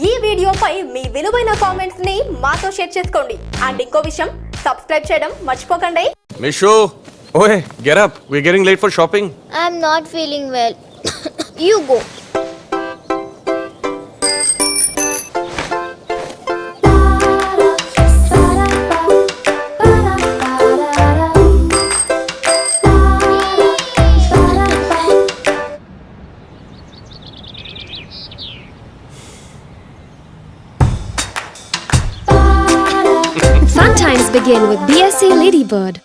ఈ వీడియోపై మీ విలువైన కామెంట్స్ ని మాతో షేర్ చేసుకోండి అండ్ ఇంకో విషయం సబ్స్క్రైబ్ చేయడం మర్చిపోకండి. Mishu, oye, get up. We're getting late for shopping. I'm not feeling well. You go. Fun times begin with BSC Ladybird.